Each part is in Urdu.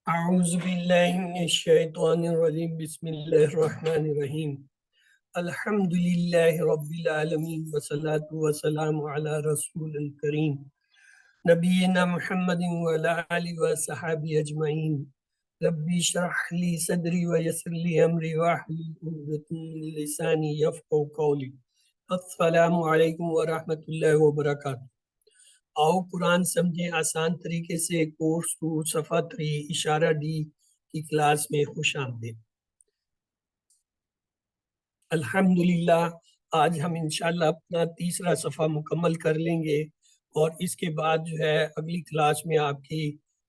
اعوذ باللہ من الشیطان الرجیم بسم اللہ الرحمن الرحیم الحمد للہ رب العالمین والصلاة والسلام علی رسول الکریم نبینا محمد وعلی آلہ وصحبہ اجمعین ربی اشرح لی صدری ویسر لی امری واحلل عقدۃ من لسانی یفقہوا قولی۔ السلام علیکم ورحمۃ اللہ وبرکاتہ۔ آؤ قرآن سمجھیں آسان طریقے سے کورس 2 صفحہ 3 اشارہ ڈی کی کلاس میں خوش آمدید۔ الحمدللہ آج ہم انشاءاللہ اپنا تیسرا صفحہ مکمل کر لیں گے اور اس کے بعد جو ہے اگلی کلاس میں آپ کی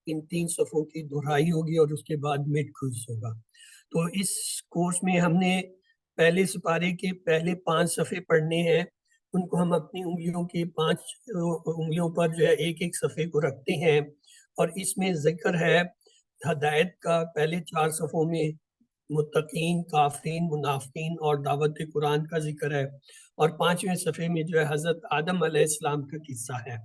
ان 3 صفحوں کی دہرائی ہوگی اور اس کے بعد مڈ کوئز ہوگا۔ تو اس کورس میں ہم نے پہلے سپارے کے پہلے 5 صفحے پڑھنے ہیں، ان کو ہم اپنی انگلیوں کے 5 انگلیوں پر جو ہے ایک ایک صفحے کو رکھتے ہیں، اور اس میں ذکر ہے ہدایت کا پہلے 4 صفحوں میں متقین، کافرین، منافقین اور دعوت قرآن کا ذکر ہے، اور 5ویں صفحے میں جو ہے حضرت آدم علیہ السلام کا قصہ ہے۔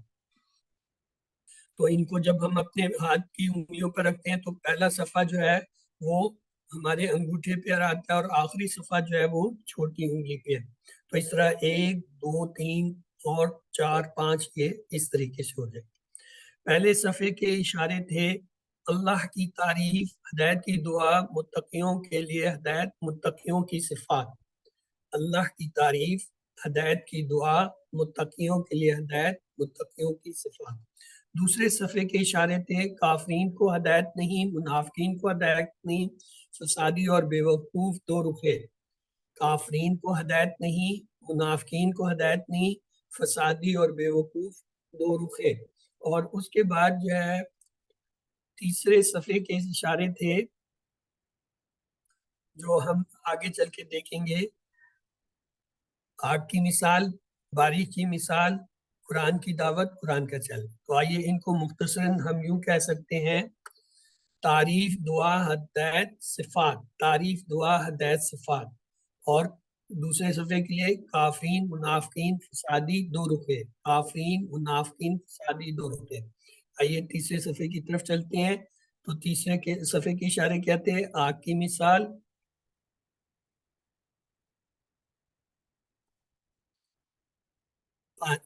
تو ان کو جب ہم اپنے ہاتھ کی انگلیوں پر رکھتے ہیں تو پہلا صفحہ جو ہے وہ ہمارے انگوٹھے پہ آتا ہے اور آخری صفحہ جو ہے وہ چھوٹی انگلی پہ ہے۔ تو اس طرح 1 2 3 اور 4 5 یہ اس طریقے سے ہو جائے۔ پہلے صفحے کے اشارے تھے اللہ کی تعریف، ہدایت کی دعا، متقیوں کے لیے ہدایت، متقیوں کی صفات۔ اللہ کی تعریف، ہدایت کی دعا، متقیوں کے لیے ہدایت، متقیوں کی صفات۔ دوسرے صفحے کے اشارے تھے کافرین کو ہدایت نہیں، منافقین کو ہدایت نہیں، فسادی اور بے وقوف دو رخے۔ کافرین کو ہدایت نہیں، منافقین کو ہدایت نہیں، فسادی اور بے وقوف دو رخے۔ اور اس کے بعد جو ہے تیسرے صفحے کے اشارے تھے جو ہم آگے چل کے دیکھیں گے، آگ کی مثال، بارش کی مثال، قرآن کی دعوت، قرآن کا چل۔ تو آئیے ان کو مختصراً ہم یوں کہہ سکتے ہیں، تعریف، دعا، ہدایت، صفات۔ تعریف، دعا، ہدایت، صفات۔ اور دوسرے صفحے کے لیے کافرین، منافقین، فسادی دو رخے۔ کافرین، منافقین، فسادی دو رخے۔ آئیے تیسرے صفحے کی طرف چلتے ہیں۔ تو تیسرے کے صفحے کے اشارے کہتے ہیں آگ کی مثال،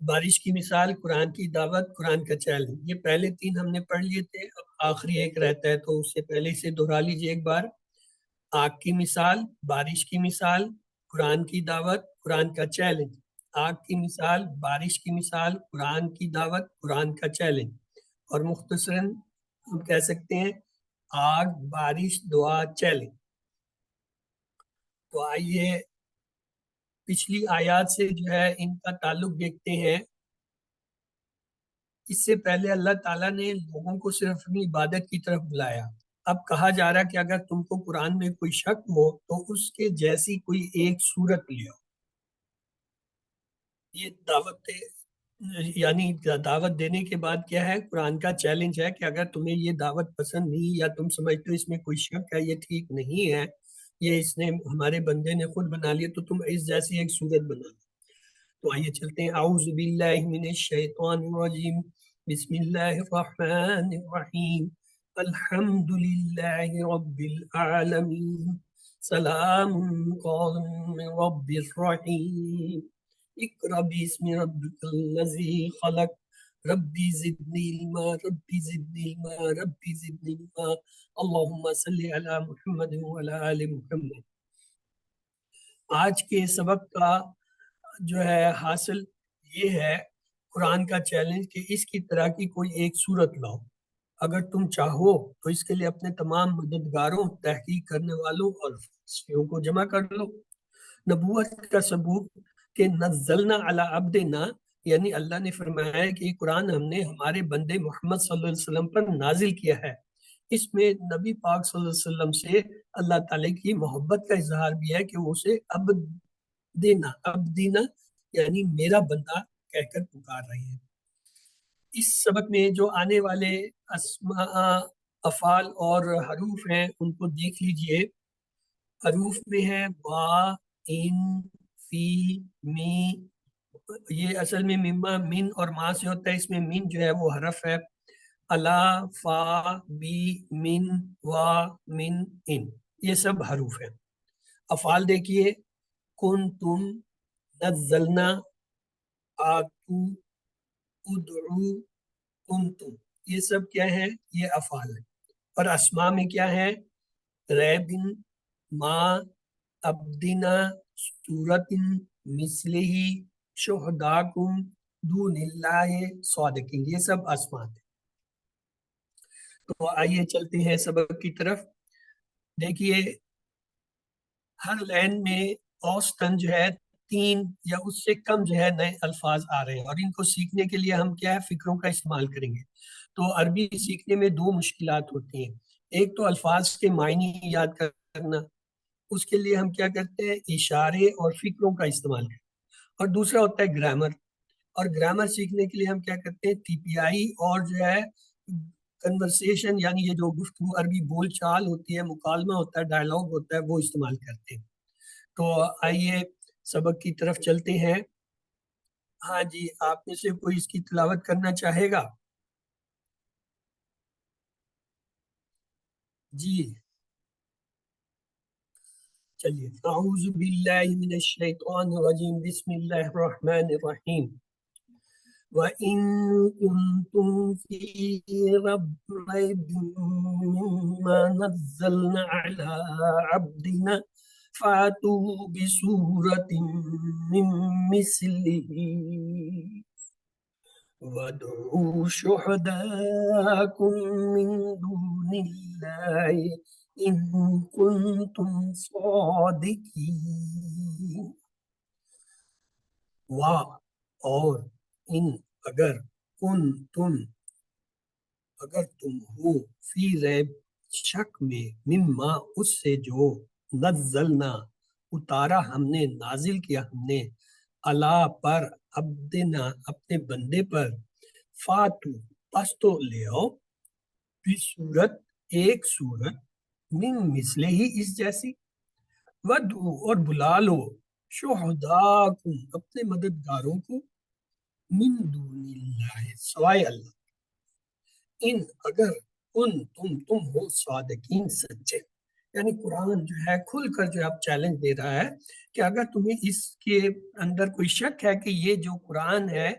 بارش کی مثال، قرآن کی دعوت، قرآن کا چیلنج۔ یہ پہلے 3 ہم نے پڑھ لیے تھے، اب آخری ایک رہتا ہے تو اس سے پہلے اسے دہرا لیجیے ایک بار۔ آگ کی مثال، بارش کی مثال، قرآن کی دعوت، قرآن کا چیلنج۔ آگ کی مثال، بارش کی مثال، قرآن کی دعوت، قرآن کا چیلنج۔ اور مختصراً ہم کہہ سکتے ہیں آگ، بارش، دعا، چیلنج۔ تو آئیے پچھلی آیات سے جو ہے ان کا تعلق دیکھتے ہیں۔ اس سے پہلے اللہ تعالیٰ نے لوگوں کو صرف اپنی عبادت کی طرف بلایا۔ اب کہا جا رہا ہے کہ اگر تم کو قرآن میں کوئی شک ہو تو اس کے جیسی کوئی ایک صورت لے آؤ۔ یہ دعوت، یعنی دعوت دینے کے بعد کیا ہے، قرآن کا چیلنج ہے کہ اگر تمہیں یہ دعوت پسند نہیں، یا تم سمجھتے ہو اس میں کوئی شک ہے، یہ ٹھیک نہیں ہے، یہ اس نے ہمارے بندے نے خود بنا لیا، تو تم اس جیسی ایک صورت بنا لو۔ تو آئیے چلتے ہیں، اعوذ باللہ من الشیطان الرجیم، بسم اللہ الرحمن الرحیم، الحمد للہ رب العالمین، سلام قولا من رب الرحیم، اقرأ باسم ربک الذی خلق، ربی زدنی علما، ربی زدنی علما، ربی زدنی علما، اللہم صلی علی محمد وعلی آل محمد۔ آج کے سبق کا جو ہے حاصل یہ ہے، قرآن کا چیلنج کہ اس کی طرح کی کوئی ایک صورت لاؤ۔ اگر تم چاہو تو اس کے لیے اپنے تمام مددگاروں، تحقیق کرنے والوں اور فلسفیوں کو جمع کر لو۔ نبوت کا ثبوت کہ نزلنا علی عبدنا، یعنی اللہ نے فرمایا ہے کہ یہ قرآن ہم نے ہمارے بندے محمد صلی اللہ علیہ وسلم پر نازل کیا ہے۔ اس میں نبی پاک صلی اللہ علیہ وسلم سے اللہ تعالیٰ کی محبت کا اظہار بھی ہے کہ وہ اسے عبدنا یعنی میرا بندہ کہہ کر پکار رہے ہیں۔ اس سبق میں جو آنے والے اسماء، افعال اور حروف ہیں ان کو دیکھ لیجئے۔ حروف میں ہے با، ان، فی، می۔ یہ اصل میں مما، من اور ما سے ہوتا ہے، اس میں من جو ہے وہ حرف ہے۔ الا، فا، بی، من، وا، من، ان، یہ سب حروف ہیں۔ افعال دیکھیے، کن تم، نزلنا، آتو، ادعو، کنتم، یہ سب کیا ہے؟ یہ افعال ہیں۔ اور اسماء میں کیا ہے؟ ریبن، ما، ابدنا، سورتن، مثلہی، شہداکم، دون اللہ، صادقین، یہ سب اسماء ہیں۔ تو آئیے چلتے ہیں سبق کی طرف۔ دیکھیے، ہر لائن میں اوسطاً جو ہے 3 یا اس سے کم جو ہے نئے الفاظ آ رہے ہیں، اور ان کو سیکھنے کے لیے ہم کیا ہے؟ فکروں کا استعمال کریں گے۔ تو عربی سیکھنے میں 2 مشکلات ہوتی ہیں۔ ایک تو الفاظ کے معنی یاد کرنا، اس کے لیے ہم کیا کرتے ہیں؟ اشارے اور فکروں کا استعمال کرتے ہیں۔ اور دوسرا ہوتا ہے گرامر، اور گرامر سیکھنے کے لیے ہم کیا کرتے ہیں؟ ٹی پی آئی اور جو ہے کنورسیشن، یعنی یہ جو گفتگو عربی بول چال ہوتی ہے، مکالمہ ہوتا ہے، ڈائلاگ ہوتا ہے، وہ استعمال کرتے ہیں۔ تو آئیے سبق کی طرف چلتے ہیں۔ ہاں جی، آپ میں سے کوئی اس کی تلاوت کرنا چاہے گا؟ جی چلیے، اعوذ باللہ من الشیطان الرجیم، بسم اللہ الرحمن الرحیم۔ وَإِن كُنتُمْ فِي رَيْبٍ مِّمَّا نَزَّلْنَا عَلَىٰ عَبْدِنَا فَأْتُوا بِسُورَةٍ مِّن مِّثْلِهِ وَادْعُوا شُهَدَاءَكُم مِّن دُونِ اللَّهِ إِن كُنتُمْ صَادِقِينَ۔ اور ان، اگر، اگر تم ہو، فی ریب، شک میں، مما، اس سے جو، نزلنا، اتارا ہم نے، نازل کیا ہم نے، اللہ پر، عبدنا، اپنے بندے پر، فاتو، پس تو لے آؤ، بھی صورت، ایک صورت، من مثلے ہی، اس جیسی، ودعو، اور بلا لو، شہداکم، اپنے مددگاروں کو، من دون اللہ، سوائے اللہ، ان، اگر، تم ہو، صادقین، سچے۔ یعنی قرآن جو ہے کھل کر جو اب چیلنج دے رہا ہے کہ اگر تمہیں اس کے اندر کوئی شک ہے کہ یہ جو قرآن ہے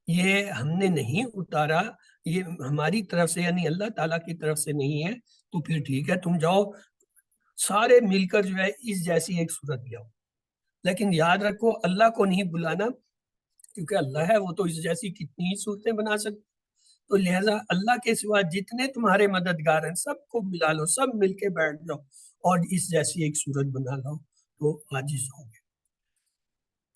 یہ ہم نے نہیں اتارا، یہ ہماری طرف سے یعنی اللہ تعالیٰ کی طرف سے نہیں ہے، تو پھر ٹھیک ہے، تم جاؤ سارے مل کر جو ہے اس جیسی ایک صورت لے آؤ، لیکن یاد رکھو اللہ کو نہیں بلانا، کیونکہ اللہ ہے، وہ تو اس جیسی کتنی ہی صورتیں بنا سکتے۔ تو لہٰذا اللہ کے سوا جتنے تمہارے مددگار ہیں سب کو ملا لو، سب مل کے بیٹھ جاؤ اور اس جیسی ایک صورت بنا لو، تو عاجز ہو گے۔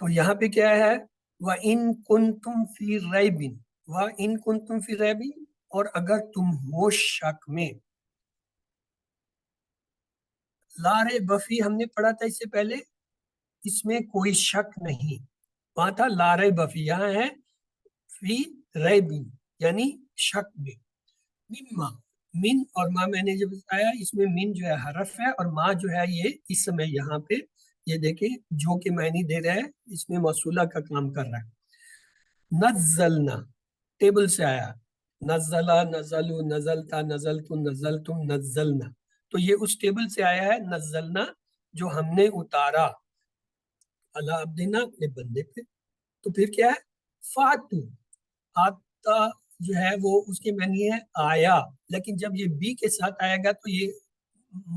تو یہاں پہ کیا ہے؟ وَإِن كُنتُمْ فِي رَيْبٍ، وَإِن كُنتُمْ فِي رَيْبٍ، اور اگر تم ہو شک میں، لا ریب فی ہم نے پڑھا تھا اس سے پہلے، اس میں کوئی شک نہیں، وہاں تھا لا ریب فی، یہاں ہے فی ریب، یعنی شک میں، مما، من اور ما میں نے جب بتایا اس میں من جو ہے حرف ہے، اور ما جو ہے یہ اس میں یہاں پہ یہ دیکھیں جو کہ معنی دے رہا ہے، اس میں موصولہ کا کام کر رہا ہے۔ نزلنا، ٹیبل سے آیا، نزلہ، نزلو، نزلتا، نزلتم، نزلتم، نزلنا، تو یہ اس ٹیبل سے آیا ہے، نزلنا، جو ہم نے اتارا، اللہ عبدنا، اپنے بندے پہ۔ تو پھر کیا ہے؟ فاتو، آتا جو ہے وہ اس کے معنی ہے آیا، لیکن جب یہ بی کے ساتھ آئے گا تو یہ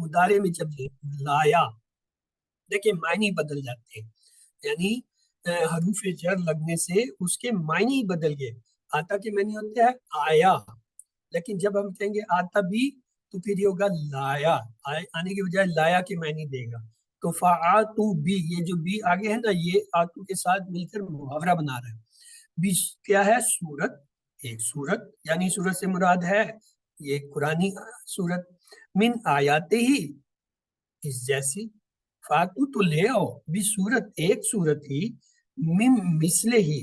مضارع میں جب لایا، دیکھیں معنی بدل جاتے ہیں، یعنی حروف جر لگنے سے اس کے معنی بدل گئے۔ آتا کے معنی ہوتا ہے آیا، لیکن جب ہم کہیں گے آتا بھی تو پھر یہ ہوگا لایا، آنے کی بجائے لایا کے معنی دے گا۔ تو فآتو بی، یہ جو بی آگے ہے نا، یہ آتو کے ساتھ مل کر محاورہ بنا رہا ہے۔ بی کیا ہے؟ سورت، ایک سورت، یعنی سورت سے مراد ہے یہ قرآنی سورت، من آیات ہی، اس جیسی، فاتو تو لے آؤ، بھی صورت، ایک صورت ہی، من مثلے ہی،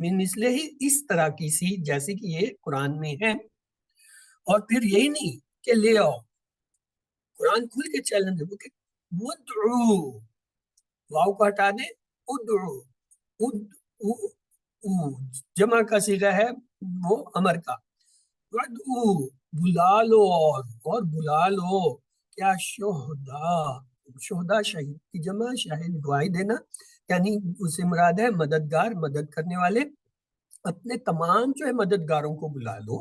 من مثلے ہی، اس طرح کی سی جیسے کہ یہ قرآن میں ہے۔ اور پھر یہی نہیں کہ لے آؤ، قرآن کھل کے چیلنج ہے، وَادْعُوا، واو کو ہٹا دیں، ادعو، جمع کا صیغہ ہے وہ امر کا، وَادْعُوا، بلا لو، اور بلا لو کیا شہدا شہید کی جمع، شاہد گواہی دینا، یعنی اسے مراد ہے مددگار، مدد کرنے والے، اپنے تمام جو ہے مددگاروں کو بلا لو،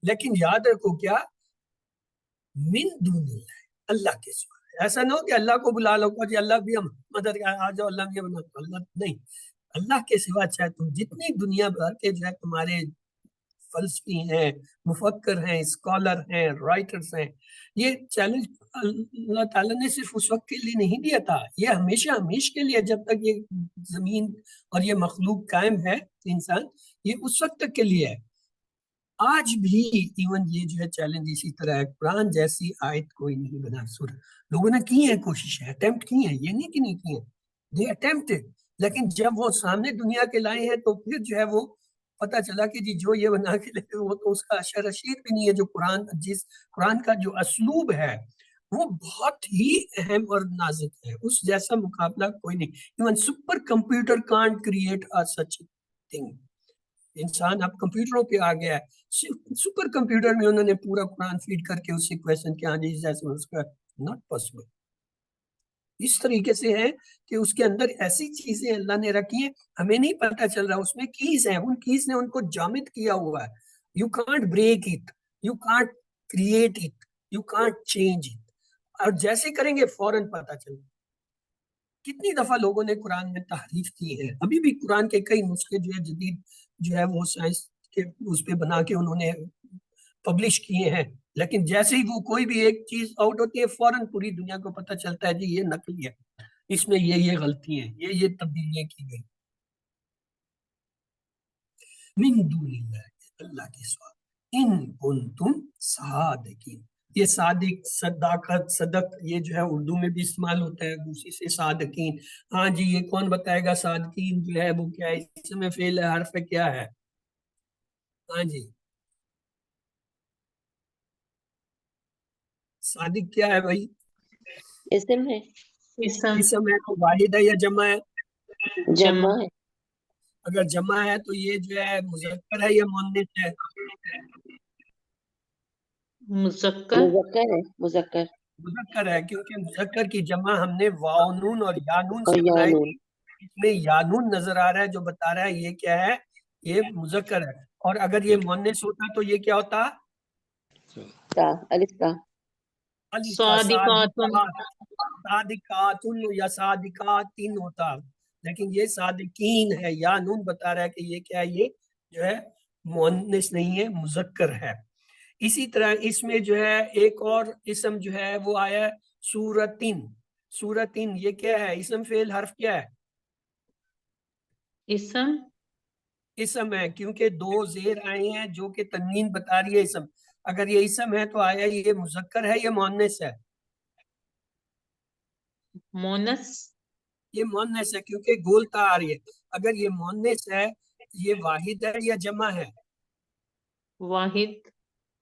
لیکن یاد رکھو کیا، من دون اللہ، اللہ کے سوا۔ ایسا نہ ہو کہ اللہ کو بلا لو کہ اللہ بھی ہم مددگار، آ جاؤ اللہ بھی بنا، اللہ نہیں، اللہ کے سوا چاہے تم جتنی دنیا بھر کے جو ہے تمہارے فلسفی ہیں، مفکر ہیں، اسکالر ہیں، رائٹرز ہیں، یہ چیلنج اللہ تعالیٰ نے صرف اس وقت کے لیے نہیں دیا تھا، یہ ہمیشہ ہمیشہ کے لیے، جب تک یہ زمین اور یہ مخلوق قائم ہے انسان، یہ اس وقت تک کے لیے ہے۔ آج بھی ایون یہ جو ہے چیلنج اسی طرح ہے، قرآن جیسی آیت کوئی نہیں بنا سر، لوگوں نے کی ہیں کوششیں، اٹیمپٹ کی ہیں، یہ نہیں کہ نہیں کی ہیں، دے اٹیمپٹڈ، لیکن جب وہ سامنے دنیا کے لائے ہیں تو پھر جو ہے وہ پتہ چلا کہ جی جو یہ بنا کے لے وہ تو اس کا اشر رشید بھی نہیں ہے، جو قرآن کا جو اسلوب ہے وہ بہت ہی اہم اور نازک ہے، اس جیسا مقابلہ کوئی نہیں، even super computer can't create such thing, انسان اب کمپیوٹروں پہ آ گیا ہے، سپر کمپیوٹر میں انہوں نے پورا قرآن فیڈ کر کے اس سے کویسچن کیا جی جیسے اس کا ناٹ پاسبل، اس طریقے سے ہے کہ اس کے اندر ایسی چیزیں اللہ نے رکھی ہیں ہمیں نہیں پتہ چل رہا، اس میں کیز ہیں، ان کیز نے ان کو جامد کیا ہوا ہے، you can't break it, you can't create it, you can't change it, اور جیسے کریں گے فوراً پتہ چل۔ کتنی دفعہ لوگوں نے قرآن میں تحریف کی ہے، ابھی بھی قرآن کے کئی نسخے جو ہے جدید جو ہے وہ سائنس کے اس پہ بنا کے انہوں نے پبلش کیے ہیں، لیکن جیسے ہی وہ کوئی بھی ایک چیز آؤٹ ہوتی ہے فوراً پوری دنیا کو پتہ چلتا ہے جی یہ نقلی ہے، اس میں یہ غلطی ہیں، یہ تبدیلیاں کی گئی، من دون اللہ، اللہ کے سوا، ان کنتم صادقین، یہ صادق، صداقت، صدق، یہ جو ہے اردو میں بھی استعمال ہوتا ہے، دوسری سے صادقین، ہاں جی یہ کون بتائے گا صادقین جو ہے وہ کیا ہے، اس میں فعل ہے، حرف کیا ہے، ہاں جی صادق کیا ہے بھائی، اسم ہے، اسم ہے تو واحد ہے یا جمع ہے، جمع ہے، اگر جمع ہے تو یہ جو ہے مذکر ہے یا مؤنث ہے، مذکر ہے، مذکر مذکر ہے، کیونکہ مذکر کی جمع ہم نے واو نون اور یا نون اور سے یا بنائی نون، تھی، اس میں یا نون نظر آ رہا ہے جو بتا رہا ہے یہ کیا ہے، یہ مذکر ہے، اور اگر یہ مؤنث ہوتا تو یہ کیا ہوتا، تا، الف تا، الف تا، صادقاتن، صادقاتن یا صادقاتن ہوتا، لیکن یہ صادقین ہے، یا نون بتا رہا ہے کہ یہ کیا ہے، یہ جو ہے مؤنث نہیں ہے، مذکر ہے۔ اسی طرح اس میں جو ہے ایک اور اسم جو ہے وہ آیا ہے سورتن، سورتن یہ کیا ہے، اسم فعل حرف کیا ہے، اسم ہے، کیونکہ دو زیر آئے ہیں جو کہ تنوین بتا رہی ہے اسم، اگر یہ اسم ہے تو آیا یہ مذکر ہے یا مؤنث ہے، مونس، یہ مؤنث ہے کیونکہ گولتا آ رہی ہے، اگر یہ مؤنث ہے یہ واحد ہے یا جمع ہے، واحد،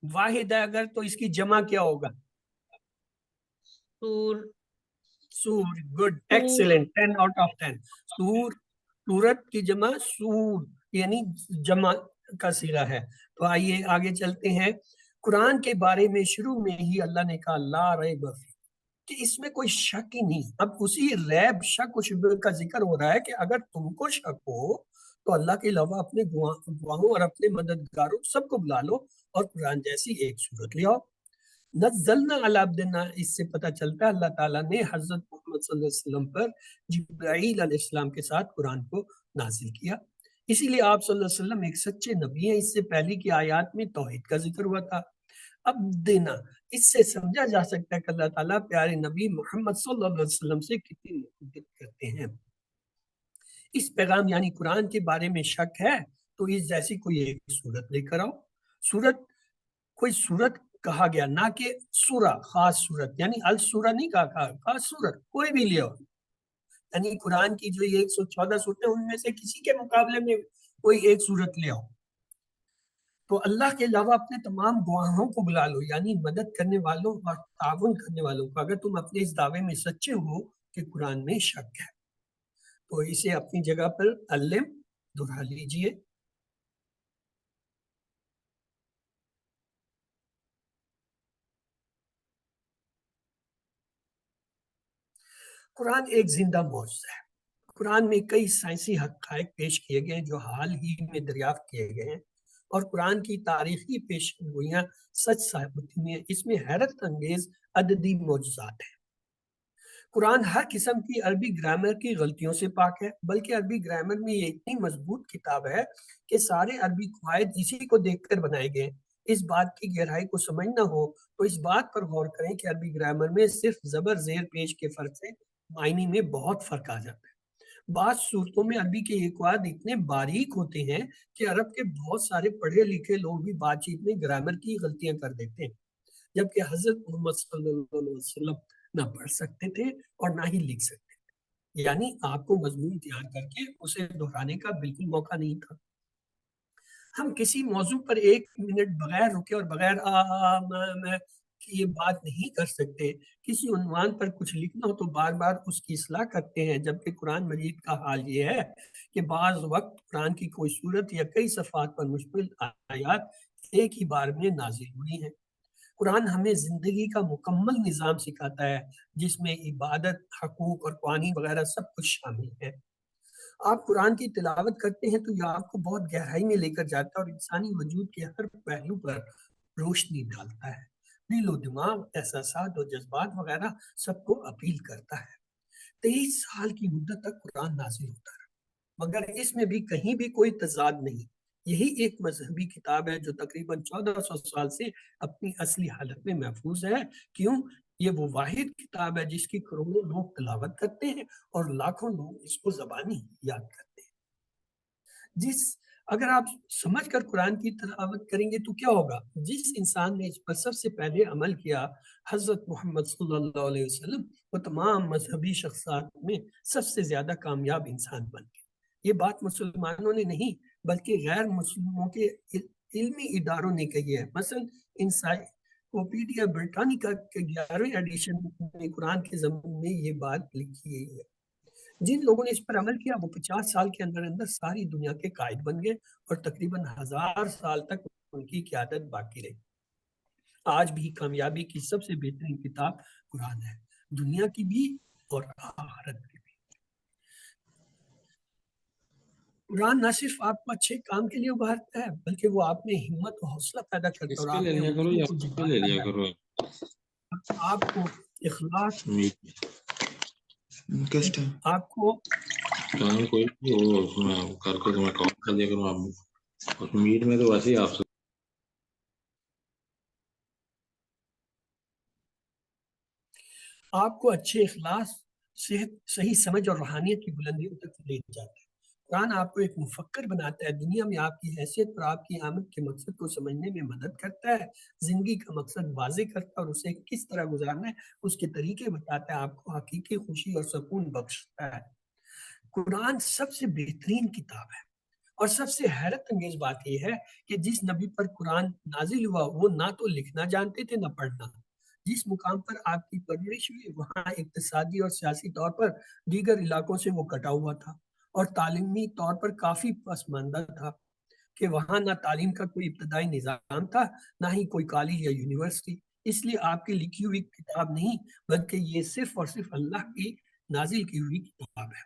واحد ہے اگر تو اس کی جمع کیا ہوگا، سور، سور، گڈ، ایکسلنٹ، 10 آؤٹ آف 10، سور، سورت کی جمع سور، یعنی جمع کا صیغہ ہے۔ تو آئیے آگے چلتے ہیں، قرآن کے بارے میں شروع میں ہی اللہ نے کہا لا ریب فیہ، کہ اس میں کوئی شک ہی نہیں، اب اسی ریب، شک و شبہ کا ذکر ہو رہا ہے کہ اگر تم کو شک ہو تو اللہ کے علاوہ اپنے گواہوں اور اپنے مددگاروں سب کو بلا لو اور قرآن جیسی ایک صورت لے آؤ، نزلنا علی عبدنا، اس سے پتہ چلتا ہے اللہ تعالیٰ نے حضرت محمد صلی اللہ علیہ وسلم پر جبرائیل علیہ السلام کے ساتھ قرآن کو نازل کیا، اسی لیے آپ صلی اللہ علیہ وسلم ایک سچے نبی ہیں، اس سے پہلی کی آیات میں توحید کا ذکر ہوا تھا۔ اب دینا، اس سے سمجھا جا سکتا ہے کہ اللہ تعالیٰ پیارے نبی محمد صلی اللہ علیہ وسلم سے کتنی محبت کرتے ہیں۔ اس پیغام یعنی قرآن کے بارے میں شک ہے تو اس جیسی کوئی ایک صورت لے کر آؤ، صورت، کوئی صورت کہا گیا، نہ کہ سورہ، خاص صورت، یعنی السورہ نہیں کہا، خاص صورت کوئی بھی لے آؤ، یعنی قرآن کی جو یہ 114 صورتیں ان میں سے کسی کے مقابلے میں کوئی ایک صورت لے آؤ، تو اللہ کے علاوہ اپنے تمام گواہوں کو بلا لو، یعنی مدد کرنے والوں اور تعاون کرنے والوں کو، اگر تم اپنے اس دعوے میں سچے ہو کہ قرآن میں شک ہے تو اسے اپنی جگہ پر علم دہرا لیجئے۔ قرآن ایک زندہ معجزہ ہے۔ قرآن میں کئی سائنسی حقائق پیش کیے گئے جو حال ہی میں دریافت کیے گئے ہیں، اور قرآن کی تاریخی پیشن گوئیاں سچ ثابت ہوئی ہیں۔ اس میں حیرت انگیز عددی معجزات ہیں۔ قرآن ہر قسم کی عربی گرامر کی غلطیوں سے پاک ہے، بلکہ عربی گرامر میں یہ اتنی مضبوط کتاب ہے کہ سارے عربی قواعد اسی کو دیکھ کر بنائے گئے۔ اس بات کی گہرائی کو سمجھنا ہو تو اس بات پر غور کریں کہ عربی گرامر میں صرف زبر زیر پیش کے فرق سے معنی میں بہت فرق آ جاتا ہے۔ بعض صورتوں میں عربی کے یہ قواعد اتنے باریک ہوتے ہیں کہ عرب کے بہت سارے پڑھے لکھے لوگ بھی بات چیت میں گرامر کی غلطیاں کر دیتے ہیں، جبکہ حضرت محمد صلی اللہ علیہ وسلم نہ پڑھ سکتے تھے اور نہ ہی لکھ سکتے تھے، یعنی آپ کو مضمون تیار کر کے اسے دہرانے کا بالکل موقع نہیں تھا۔ ہم کسی موضوع پر ایک منٹ بغیر رکے اور بغیر میں کی یہ بات نہیں کر سکتے۔ کسی عنوان پر کچھ لکھنا ہو تو بار بار اس کی اصلاح کرتے ہیں، جبکہ قرآن مجید کا حال یہ ہے کہ بعض وقت قرآن کی کوئی صورت یا کئی صفحات پر مشتمل آیات ایک ہی بار میں نازل ہوئی ہیں۔ قرآن ہمیں زندگی کا مکمل نظام سکھاتا ہے، جس میں عبادت، حقوق اور قوانین وغیرہ سب کچھ شامل ہے۔ آپ قرآن کی تلاوت کرتے ہیں تو یہ آپ کو بہت گہرائی میں لے کر جاتا ہے اور انسانی وجود کے ہر پہلو پر روشنی ڈالتا ہے۔ دل و دماغ، احساسات اور جذبات وغیرہ سب کو اپیل کرتا ہے۔ 23 سال کی مدت تک قرآن نازل ہوتا رہا، مگر اس میں بھی کہیں بھی کوئی تضاد نہیں۔ یہی ایک مذہبی کتاب ہے جو تقریباً 1400 سال سے اپنی اصلی حالت میں محفوظ ہے۔ کیوں؟ یہ وہ واحد کتاب ہے جس کی کروڑوں لوگ تلاوت کرتے ہیں اور لاکھوں لوگ اس کو زبانی یاد کرتے ہیں۔ اگر آپ سمجھ کر قرآن کی تلاوت کریں گے تو کیا ہوگا؟ جس انسان نے اس پر سب سے پہلے عمل کیا، حضرت محمد صلی اللہ علیہ وسلم، وہ تمام مذہبی شخصیات میں سب سے زیادہ کامیاب انسان بن گئے۔ یہ بات مسلمانوں نے نہیں بلکہ غیر مسلموں کے علمی اداروں نے کہی ہے۔ مثلا انسائکلوپیڈیا برٹانیکا کے 11ویں ایڈیشن میں قرآن کے ضمن میں یہ بات لکھی گئی ہے۔ جن لوگوں نے اس پر عمل کیا وہ 50 سال کے اندر اندر ساری دنیا کے قائد بن گئے اور تقریباً 1000 سال تک ان کی قیادت باقی رہی۔ آج بھی کامیابی کی سب سے بہترین کتاب قرآن ہے، دنیا کی بھی اور آخرت کی بھی۔ قرآن نہ صرف آپ کو اچھے کام کے لیے ابھارتا ہے بلکہ وہ آپ میں ہمت و حوصلہ پیدا کرتا ہے اور آپ میں امیدوں کو جگاتا ہے۔ آپ کو اخلاص، آپ کو میٹ میں تو ویسے ہی آپ سے آپ کو اچھے اخلاص، صحت، صحیح سمجھ اور روحانیت کی بلندیوں تک لے جاتا ہے۔ قرآن آپ کو ایک مفکر بناتا ہے، دنیا میں آپ کی حیثیت اور آپ کی آمد کے مقصد کو سمجھنے میں مدد کرتا ہے، زندگی کا مقصد واضح کرتا ہے اور اسے کس طرح گزارنا ہے اس کے طریقے بتاتا ہے، آپ کو حقیقی خوشی اور سکون بخشتا ہے۔ قرآن سب سے بہترین کتاب ہے، اور سب سے حیرت انگیز بات یہ ہے کہ جس نبی پر قرآن نازل ہوا وہ نہ تو لکھنا جانتے تھے نہ پڑھنا۔ جس مقام پر آپ کی پرورش ہوئی وہاں اقتصادی اور سیاسی طور پر دیگر علاقوں سے وہ کٹا ہوا تھا، اور تعلیمی طور پر کافی پسماندہ تھا کہ وہاں نہ تعلیم کا کوئی ابتدائی نظام تھا نہ ہی کوئی کالج یا یونیورسٹی۔ اس لیے آپ کی لکھی ہوئی کتاب نہیں بلکہ یہ صرف اور صرف اللہ کی نازل کی ہوئی کتاب ہے۔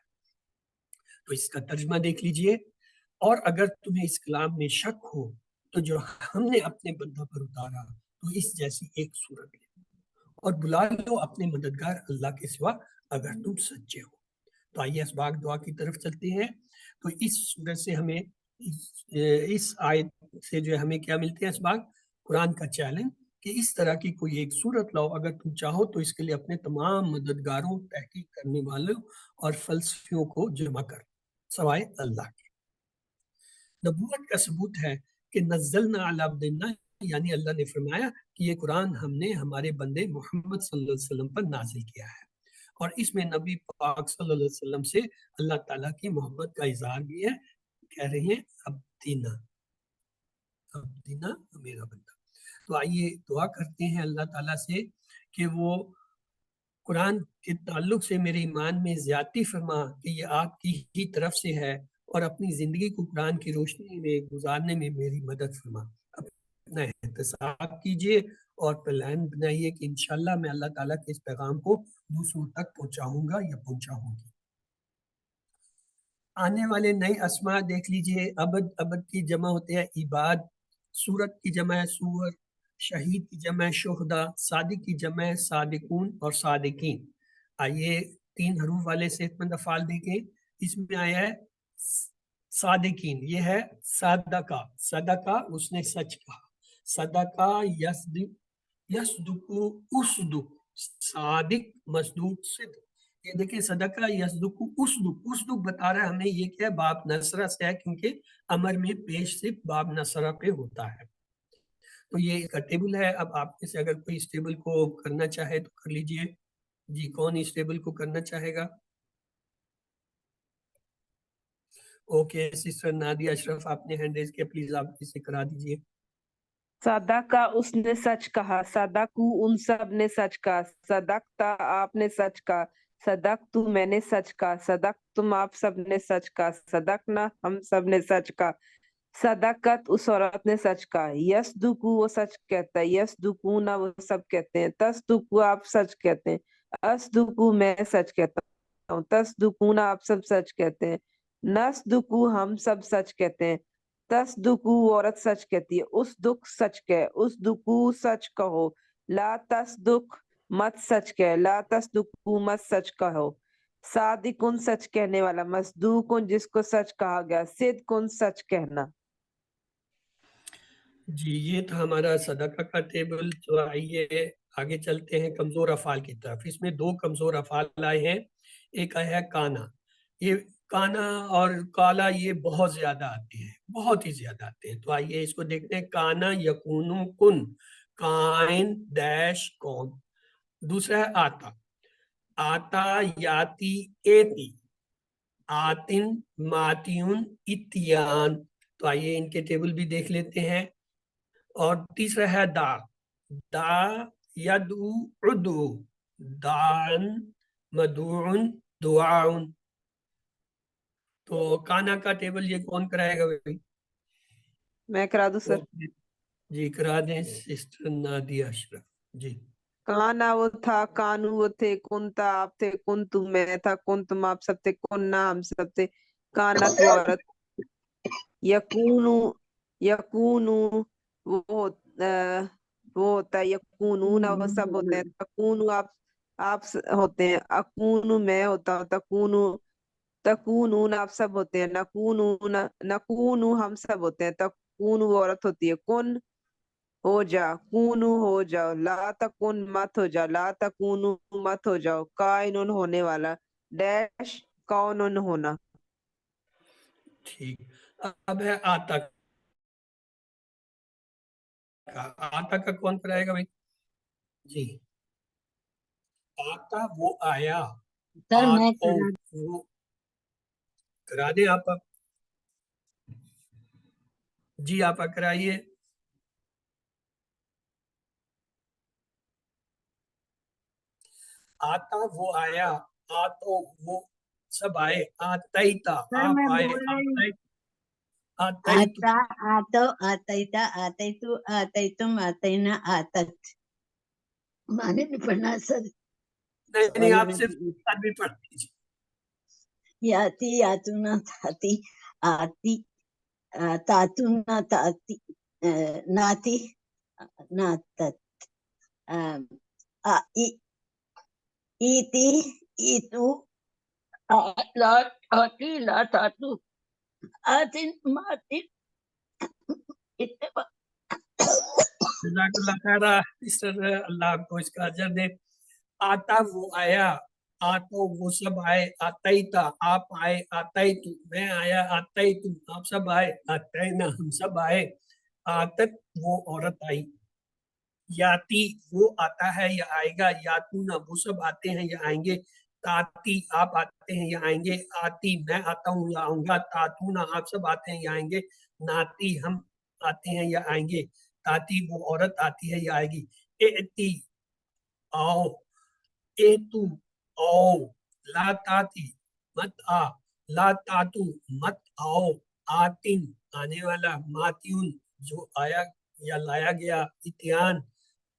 تو اس کا ترجمہ دیکھ لیجئے۔ اور اگر تمہیں اس کلام میں شک ہو تو جو ہم نے اپنے بندہ پر اتارا تو اس جیسی ایک صورت لے اور بلا لو اپنے مددگار اللہ کے سوا اگر تم سچے ہو۔ تو آئیے اسباق دعا کی طرف چلتے ہیں۔ تو اس صورت سے ہمیں اس آیت سے جو ہمیں کیا ملتے ہیں اسباق؟ قرآن کا چیلنج کہ اس طرح کی کوئی ایک صورت لاؤ، اگر تم چاہو تو اس کے لیے اپنے تمام مددگاروں، تحقیق کرنے والوں اور فلسفیوں کو جمع کر سوائے اللہ کے۔ نبوت کا ثبوت ہے کہ نزلنا علی عبدنا، یعنی اللہ نے فرمایا کہ یہ قرآن ہم نے ہمارے بندے محمد صلی اللہ علیہ وسلم پر نازل کیا ہے، اور اس میں نبی پاک صلی اللہ علیہ وسلم سے اللہ تعالیٰ کی محبت کا اظہار بھی ہے۔ کہہ رہے ہیں عبدنا، عبدنا میرا بندہ۔ تو آئیے دعا کرتے ہیں اللہ تعالیٰ سے کہ وہ قرآن کے تعلق سے میرے ایمان میں زیادتی فرما کہ یہ آپ کی ہی طرف سے ہے، اور اپنی زندگی کو قرآن کی روشنی میں گزارنے میں میری مدد فرما۔ اپنا احتساب کیجئے اور پلان بنائیے کہ انشاءاللہ میں اللہ تعالیٰ کے اس پیغام کو دوسروں تک پہنچاؤں گا یا پہنچاؤں گی۔ آنے والے نئے اسماء دیکھ لیجئے، عبد کی جمع ہوتے ہیں عباد، سورت کی جمع ہے سور، شہید کی جمع ہے شہداء، صادق کی جمع ہے صادقون اور صادقین۔ آئیے 3 حروف والے صحت مند افعال دیکھیں، اس میں آیا ہے صادقین، یہ ہے صدقہ، صدقہ اس نے سچ کہا، صدقہ یصدق اصدق، صادق مصدوق صدق۔ یہ دیکھیں صدقہ یصدق اصدق، اصدق بتا رہا ہے ہمیں یہ کیا ہے، باب نصرہ سے ہے، کیونکہ امر میں پیش صرف باب نصرہ پہ ہوتا ہے۔ تو یہ ایک ٹیبل ہے، اب آپ میں سے اگر کوئی اس ٹیبل کو کرنا چاہے تو کر لیجئے۔ جی کون اس ٹیبل کو کرنا چاہے گا؟ اوکے سسٹر نادیہ اشرف آپ نے ہینڈ ریز کیا، پلیز آپ اسے کرا دیجئے۔ صدقہ اس نے سچ کہا، صدقو ان سب نے سچ کہا، صدقتا آپ نے سچ کہا، صدقتو میں نے سچ کہا، صدقتم آپ سب نے سچ کہا، صدقنا ہم سب نے سچ کہا، صدقت اس عورت نے سچ کہا، یصدقو وہ سچ کہتا ہے، یصدقونا وہ سب کہتے ہیں، تصدقو آپ سچ کہتے ہیں، اصدقو میں سچ کہتا ہوں، تصدقونا آپ سب سچ کہتے ہیں، نصدقو ہم سب سچ کہتے ہیں، تصدقو عورت سچ کہتی ہے، اصدق سچ کہے، اصدقو سچ کہو، لا تصدق مت سچ کہے، لا تصدقو مت سچ کہو، صادقن سچ کہنے والا، مصدوقن جس کو سچ کہا گیا، صدقن سچ کہنا۔ جی یہ تھا ہمارا صدقہ کا ٹیبل۔ تو آئیے آگے چلتے ہیں کمزور افعال کی طرف۔ اس میں 2 کمزور افعال آئے ہیں، ایک آیا ہے کانا، یہ کانا اور کالا یہ بہت زیادہ آتے ہیں، بہت ہی زیادہ آتے ہیں۔ تو آئیے اس کو دیکھتے ہیں، کانا یکونو کن، کائن ڈیش کون۔ دوسرا ہے آتا، آتا یاتی ایتی، آتن ماتیون اتیان۔ تو آئیے ان کے ٹیبل بھی دیکھ لیتے ہیں۔ اور تیسرا ہے دا، دا یدعو عدو، دان مدعون دعاؤن۔ تو کانا کا ٹیبل یہ کون کرائے گا بھائی؟ میں کرا دوں سر؟ جی کرا دیں سسٹر نادیہ اشرف۔ جی کانا وہ تھا، کانو وہ تھے، کن تھا آپ تھے، کن تم میں تھا، کن تم آپ سب تھے، کن نہ ہم سب تھے، کانت وہ عورت، یکونو یکونو وہ ہوتا ہے، یکونون وہ سب ہوتے ہیں، تکونو آپ ہوتے ہیں، اکونو میں ہوتا ہوں، تکونون آپ سب ہوتے ہیں، نکونو ہم سب ہوتے ہیں، تکونو وہ عورت ہوتی ہے، کن ہو جا، کونو ہو جاؤ، لا تکن مت ہو جاؤ، لا تکونو مت ہو جاؤ، کائنن ہونے والا، ڈیش کونن ہونا۔ ٹھیک، اب ہے آتا کا، آتا کا کون کرائے گا بھائی؟ جی آتا وہ آیا، سر میں وہ کرا دیں آپ۔ جی آپ کرائیے۔ آتا وہ آیا، آتو وہ سب آئے، آتیتا آپ آئے، آتیتو آتا آتو آتیتا آتیتو آتیتم آتینا آتت، معنی بھی پڑھنا ہے سر؟ نہیں آپ صرف بھی پڑھ دیجیے۔ یاتی یاتونا تاتی، آتی تاتونا تاتی، ناتی ناتت، ایتی ایتو، لا آتی لا تاتو، آتن ماتن اتبا۔ جزاک اللہ خیر سسٹر، اللہ آپ کو اس کا اجر دے۔ آتا وہ آیا، آتو وہ سب آئے، آتیتا آپ آئے، آتیتو میں آیا، آتیتو آپ سب آئے، آتینا ہم سب آئے، آتت وہ عورت آئی، یاتی وہ آتا ہے یا آئے گا، یاتونا وہ سب آتے ہیں یا آئیں گے، تاتی آپ آتے ہیں یا آئیں گے، آتی میں آتا ہوں یا آؤں گا، تاتونا آپ سب آتے ہیں یا آئیں گے، ناتی ہم آتے ہیں یا آئیں گے، تاتی وہ عورت آتی ہے یا آئے گی، اتی آؤ، ایتو آؤ، لا تاتی مت آ، لا تاتو مت آؤ، آتن آنے والا، ماتیون جو آیا یا لایا گیا، اتیان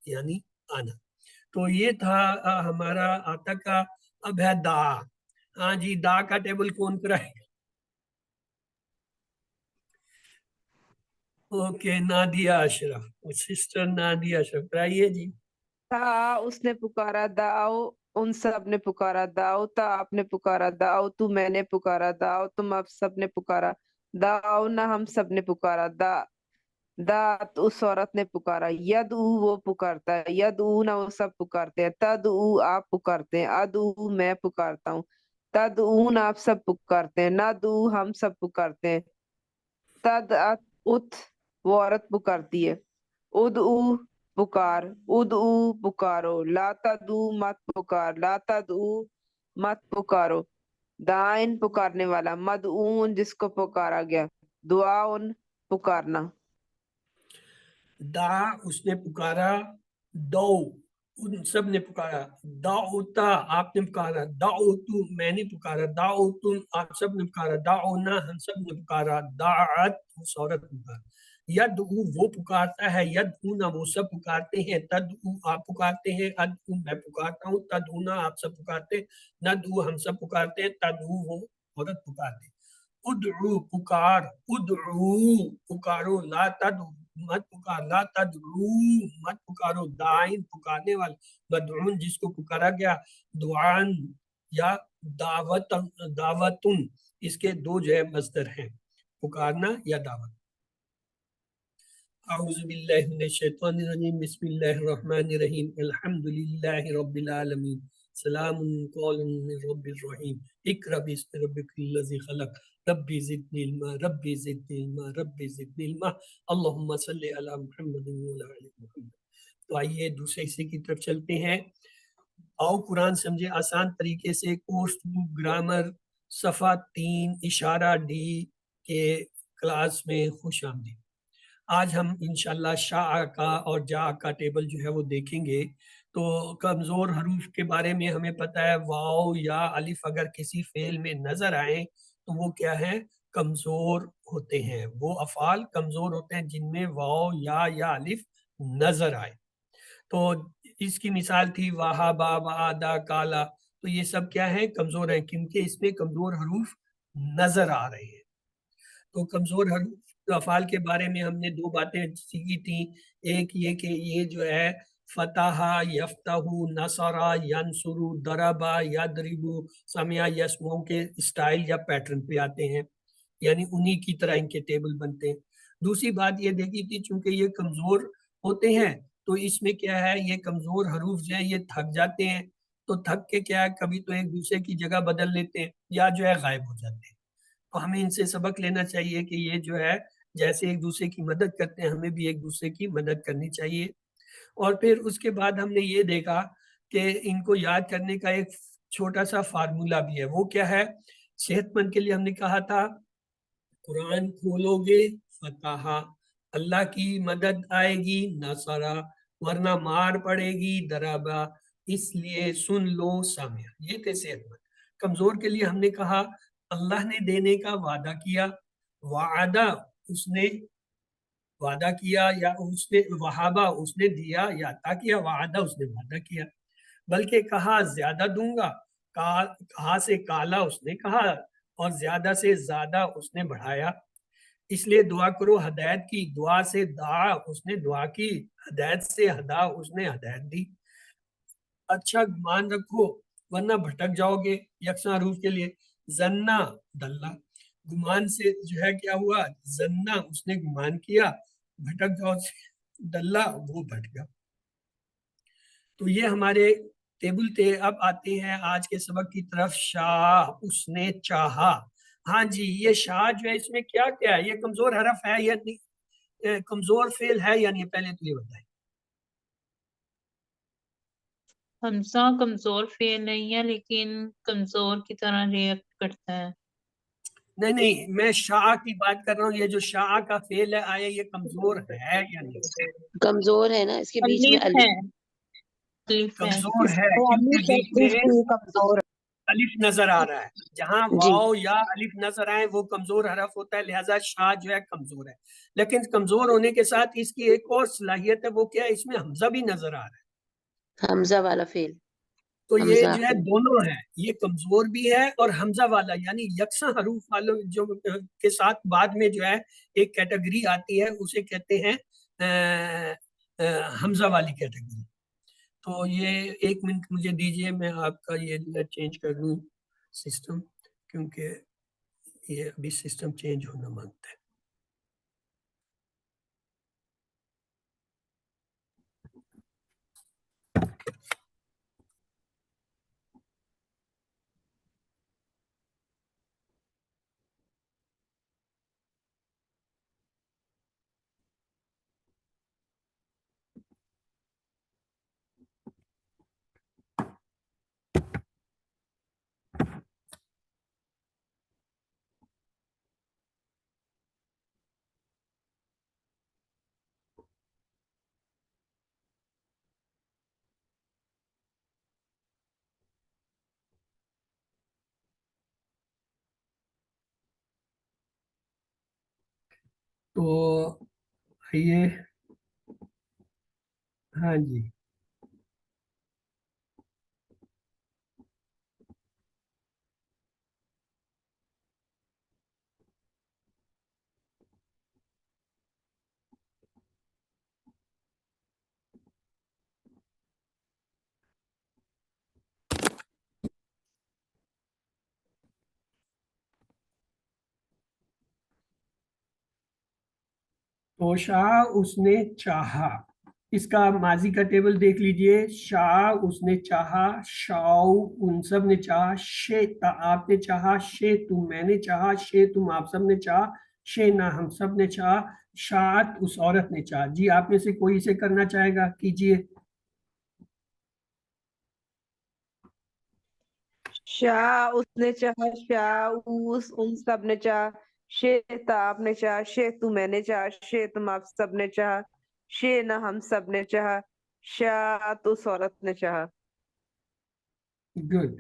یعنی آنا. تو یہ تھا ہمارا آتا کا. اب ہے دا. ہاں جی, دا کا ٹیبل کون کرائے گا؟ اوکے, نادیہ اشرف, سسٹر نادیہ اشرف کرائیے جی. تا اس نے پکارا, داؤ ان سب نے پکارا, داؤ تا آپ نے پکارا, داؤ تو میں نے پکارا, داؤ تم آپ سب نے پکارا, داؤ نہ ہم سب نے پکارا, دات اس عورت نے پکارا, ید وہ پکارتا ہے, ید نہ وہ سب پکارتے ہیں, تد آپ پکارتے ہیں, اد میں پکارتا ہوں, تد آپ سب پکارتے ہیں, ند ہم سب پکارتے ہیں, تد ات وہ عورت پکارتی ہے, اد پکار, اد پکارو, لا تدو مت پکار, لا تدو مت پکارو, دائن پکارنے والا, مدعون جس کو پکارا گیا, دعاؤن پکارنا. دا اس نے پکارا, دو ان سب نے پکارا, داؤتا آپ نے پکارا, داؤتو میں نے پکارا, داؤتم آپ سب نے پکارا, داؤنا ہم سب نے پکارا, داعت اس عورت نے پکارا, یدعو وہ پکارتا ہے, یدعونا وہ سب پکارتے ہیں, تدعو آپ پکارتے ہیں, ادعو میں پکارتا ہوں, تدعونا آپ سب پکارتے ہیں, ندعو ہم سب پکارتے ہیں, تدعو وہ عورت پکارتے ہیں. ادعو پکار, ادعو پکارو, لا تدعو مت پکار, لا تدعو مت پکارو, دائن پکارنے والا, مدعون جس کو پکارا گیا, دعان یا دعوتن اس کے دو جو ہے مصدر ہیں, پکارنا یا دعوت. اعوذ باللہ من الشیطان الرجیم, بسم اللہ الرحمن الرحیم, الحمدللہ رب العالمین, سلام قولا من رب الرحیم, اقرأ باسم ربک الذی خلق, ربی زدنی علما, ربی زدنی علما, ربی زدنی علما, اللہم صلی علی محمد وعلی آل محمد. تو آئیے دوسرے حصے کی طرف چلتے ہیں. آؤ قرآن سمجھے آسان طریقے سے, کورس بک گرامر صفحہ 3 اشارہ ڈی کے کلاس میں خوش آمدید. آج ہم انشاءاللہ شاء کا اور جا کا ٹیبل جو ہے وہ دیکھیں گے. تو کمزور حروف کے بارے میں ہمیں پتہ ہے, واو یا الف اگر کسی فعل میں نظر آئیں تو وہ کیا ہے, کمزور ہوتے ہیں. وہ افعال کمزور ہوتے ہیں جن میں واو یا الف نظر آئے. تو اس کی مثال تھی وہابا, وعدا, کالا. تو یہ سب کیا ہے, کمزور ہیں, کیونکہ اس میں کمزور حروف نظر آ رہے ہیں. تو کمزور حروف افعال کے بارے میں ہم نے دو باتیں سیکھی تھیں. ایک یہ کہ یہ جو ہے فتح, یفتح, نصرا, ینصرو, ضربا, یضربو, سمع, یسمعو کے اسٹائل یا پیٹرن پہ آتے ہیں, یعنی انہی کی طرح ان کے ٹیبل بنتے ہیں. دوسری بات یہ دیکھی تھی, چونکہ یہ کمزور ہوتے ہیں تو اس میں کیا ہے, یہ کمزور حروف جو ہے یہ تھک جاتے ہیں. تو تھک کے کیا ہے, کبھی تو ایک دوسرے کی جگہ بدل لیتے ہیں یا جو ہے غائب ہو جاتے ہیں. تو ہمیں ان سے سبق لینا چاہیے کہ یہ جو ہے جیسے ایک دوسرے کی مدد کرتے ہیں, ہمیں بھی ایک دوسرے کی مدد کرنی چاہیے. اور پھر اس کے بعد ہم نے یہ دیکھا کہ ان کو یاد کرنے کا ایک چھوٹا سا فارمولا بھی ہے. وہ کیا ہے, صحت مند کے لیے ہم نے کہا تھا قرآن کھولو گے فتح, اللہ کی مدد آئے گی نصرا, ورنہ مار پڑے گی ضربا, اس لیے سن لو سامع. یہ تھے صحت مند. کمزور کے لیے ہم نے کہا اللہ نے دینے کا وعدہ کیا, وعدہ اس نے وعدہ کیا, یا اس نے وہابا اس نے دیا یا عطا کیا, وعدہ اس نے وعدہ کیا. بلکہ کہا زیادہ دوں گا, کہا سے کالا اس نے کہا, اور زیادہ سے زیادہ اس نے بڑھایا. اس لیے دعا کرو ہدایت کی, دعا سے دعا اس نے دعا کی, ہدایت سے ہدا اس نے ہدایت دی. اچھا گمان رکھو ورنہ بھٹک جاؤ گے, یکساں حروف کے لیے زنا, دلہ, گمان سے جو ہے کیا ہوا, زنا اس نے گمان کیا, بھٹک جاؤ دلہ وہ بھٹ گیا. تو یہ ہمارے ٹیبل تھے. اب آتے ہیں آج کے سبق کی طرف. شاہ اس نے چاہا. ہاں جی, یہ شاہ جو ہے اس میں کیا کیا ہے, یہ کمزور حرف ہے یا نہیں, کمزور فعل ہے یا نہیں, پہلے تو یہ بتائیں. حمزہ کمزور فعل نہیں ہے لیکن کمزور کی طرح ریئیکٹ کرتا ہے. نہیں, میں شاہ کی بات کر رہا ہوں. یہ جو شاہ کا فعل ہے آیا یہ کمزور ہے یا نہیں, کمزور ہے نا, اس کے بیچ میں الف ہے, الف ہے. کمزور ہے کیونکہ بیچ میں کمزور الف نظر آ رہا ہے, جہاں جی واو یا الف نظر آئے وہ کمزور حرف ہوتا ہے, لہذا شا جو ہے کمزور ہے. لیکن کمزور ہونے کے ساتھ اس کی ایک اور صلاحیت ہے, وہ کیا ہے, اس میں حمزہ بھی نظر آ رہا ہے. حمزہ والا فعل تو یہ حمزہ جو ہے دونوں ہے, یہ کمزور بھی ہے اور حمزہ والا, یعنی یکساں حروف والوں جو کے ساتھ بعد میں جو ہے ایک کیٹیگری آتی ہے, اسے کہتے ہیں حمزہ والی کیٹیگری. تو یہ 1 منٹ مجھے دیجئے, میں آپ کا یہ چینج کر دوں سسٹم, کیونکہ یہ ابھی سسٹم چینج ہونا مانگتا ہے. تو یہ ہاں جی, تو شاہ اس نے چاہا, اس کا ماضی کا ٹیبل دیکھ لیجئے. شاہ اس نے چاہا, شاؤ ان سب نے چاہا, شیتا آپ نے چاہا, شے تم میں نے چاہا, شے تم آپ سب نے چاہا, شے نہ ہم سب نے چاہا, شاعت اس عورت نے چاہا. جی آپ میں سے کوئی اسے کرنا چاہے گا, کیجئے. شاہ اس نے چاہا, شاہ ان سب نے چاہا, شیتا آپ نے چاہا, شے تم میں نے چاہا, شے تم آپ سب نے چاہا, شے نہ ہم سب نے چاہا, شاعت اس عورت نے چاہا. گڈ.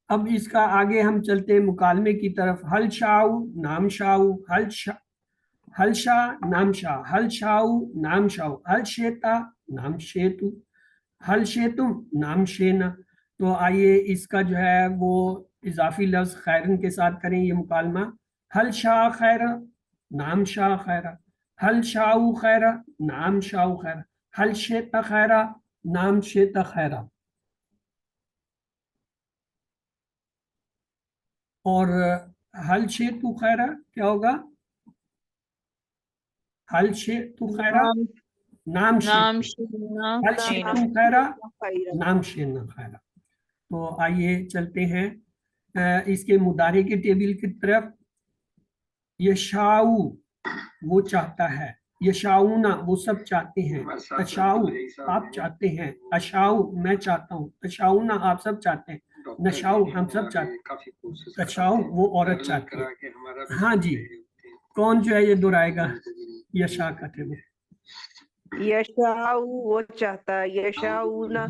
اب اس کا آگے ہم چلتے ہیں مکالمے کی طرف. حل شاؤ نام شاؤ, حل شاہ نام شاہ, حل شاؤ نام شاؤ, حل شیتا نام شیتو, حل شیتم نام شینا. تو آئیے اس کا جو ہے وہ اضافی لفظ خیرن کے ساتھ کریں یہ مکالمہ. حل شاہ خیرہ نام شاہ خیرہ, حل شاؤ خیرہ نام شاؤ خیرہ, حل شیتا خیرہ نام شیتا خیرہ. اور حل شیتو خیرہ کیا ہوگا؟ حل شیتو خیرہ نام نام شیتو, شینا حل خیرہ. شیتو خیرہ نام شینا خیرہ. تو آئیے چلتے ہیں اس کے مضارع کے ٹیبل کی طرف. یشاؤ وہ چاہتا ہے, یشاؤنا وہ سب چاہتے ہیں, تشاؤ آپ چاہتے ہیں, اشاؤ میں چاہتا ہوں, تشاؤنا آپ سب چاہتے ہیں, نشاؤ ہم سب چاہتے ہیں, تشاؤ وہ عورت چاہتی ہے. ہاں جی, کون جو ہے یہ دہرائے گا یشا کا ٹیبل؟ یشاؤ وہ چاہتا ہے, یشاؤنا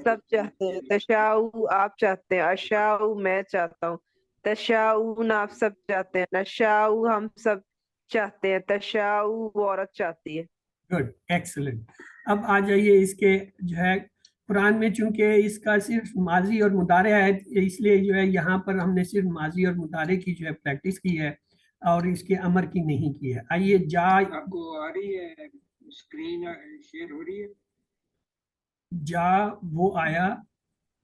سب چاہتے ہیں, تشاؤ آپ چاہتے ہیں, اشاؤ میں چاہتا ہوں, تشاؤن آپ سب چاہتے ہیں, نشاؤ ہم سب چاہتے ہیں, تشاؤ وہ عورت چاہتی ہے. Good, excellent. اب آ جائیے اس کے جو ہے قرآن میں, چونکہ اس کا صرف ماضی اور مضارع ہے, اس لیے جو ہے یہاں پر ہم نے صرف ماضی اور مضارع کی جو ہے پریکٹس کی ہے اور اس کے امر کی نہیں کی ہے. آئیے جا, آپ کو آ رہی ہے اسکرین شیئر ہو رہی ہے؟ جا وہ آیا,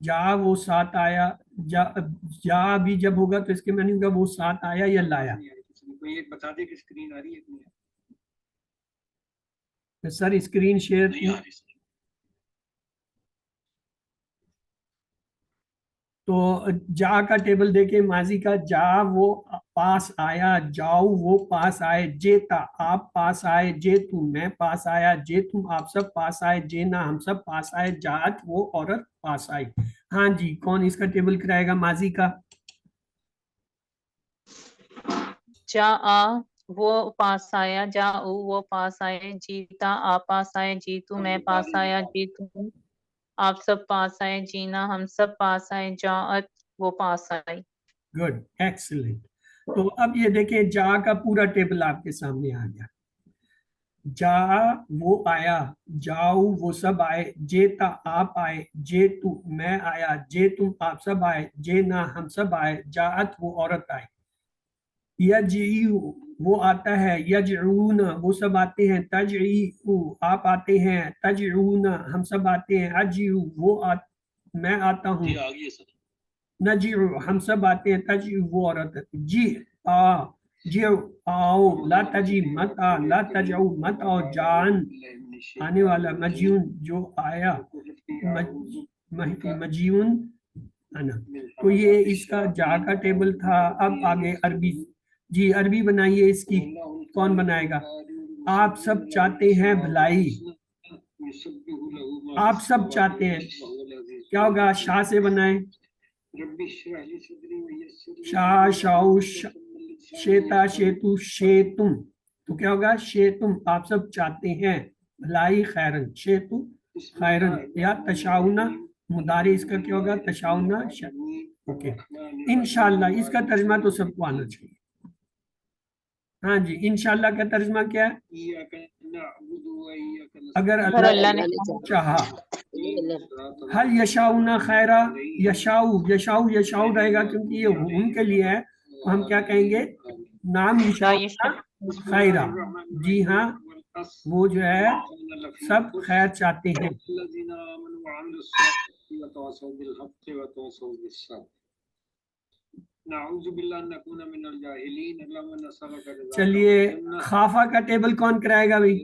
جا وہ ساتھ آیا, جا بھی جب ہوگا تو اس کے معنی ہوگا وہ ساتھ آیا یا لایا. کوئی ایک بتا دے کہ اسکرین آ رہی ہے کہ نہیں؟ سر اسکرین شیئر تو جا کا ٹیبل دیکھیں, ماضی کا جا وہ پاس آیا, جاؤ وہ پاس آئے, جیتا آپ پاس آئے, جے تم میں پاس آیا, جے تم آپ سب پاس آئے, جے نا ہم سب پاس آئے, جات وہ عورت پاس آئی. ہاں جی, کون اس کا ٹیبل کرائے گا ماضی کا؟ جا وہ پاس آیا, جا وہ پاس آئے, جیتا آپ پاس آئے, جیتو میں پاس آیا, جیتو آپ سب پاس آئے، جینا ہم سب پاس آئے، جاءت وہ پاس آئی۔ Good, excellent. تو اب یہ دیکھیں جا کا پورا ٹیبل آپ کے سامنے آ گیا۔ جا وہ آیا، جاؤ وہ سب آئے، جیتا آپ آئے، جے تو میں آیا، جے تم آپ سب آئے، جے نہ ہم سب آئے، جاءت وہ عورت آئی۔ یجعو وہ آتا ہے، یجعون وہ سب آتے ہیں، تجعیو آپ آتے ہیں، تجعون ہم سب آتے ہیں، اجیو میں آتا ہوں، نجیو ہم سب آتے ہیں، تجیو وہ عورت آتی ہے، جی جیو آؤ، لا تجی مت آ، لا تجعو مت آؤ، جان آنے والا، مجیون جو آیا، مجیون آنا۔ تو یہ اس کا جا کا ٹیبل تھا۔ اب آگے عربی، جی عربی بنائیے اس کی، کون بنائے گا؟ آپ سب چاہتے ہیں بھلائی، آپ سب چاہتے ہیں، کیا ہوگا؟ شاہ سے بنائیں، شاہ شاؤ شیتا شیتو شیتم، تو کیا ہوگا؟ شیتم آپ سب چاہتے ہیں بھلائی، خیرن شیتو خیرن، یا تشاؤنا مضارع اس کا کیا ہوگا؟ تشاؤنا۔ اوکے، انشاءاللہ اس کا ترجمہ تو سب کو آنا چاہیے۔ ہاں جی، انشاءاللہ کا ترجمہ کیا ہے؟ اگر اللہ نے چاہا۔ حل یشاؤنا خیرہ، یشاؤ رہے گا کیونکہ یہ ان کے لیے ہے، تو ہم کیا کہیں گے؟ نام یشاؤنا خیرہ، جی ہاں وہ جو ہے سب خیر چاہتے ہیں۔ چلیے خافہ کا ٹیبل کون کرائے گا بھائی؟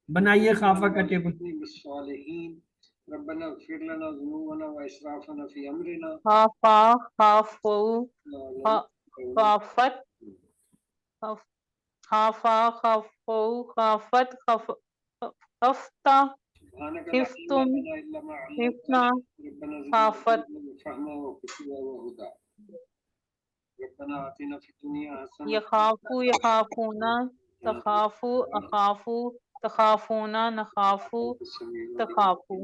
بنائیے خافہ کا ٹیبل۔ خافا، خافو، خافت، خافا، خافو، خافت، خفتا، خفتم، خفنا، خافت، یخافو، یخافونا، تخافو، اخافو، تخافونا، نخافو، تخافو،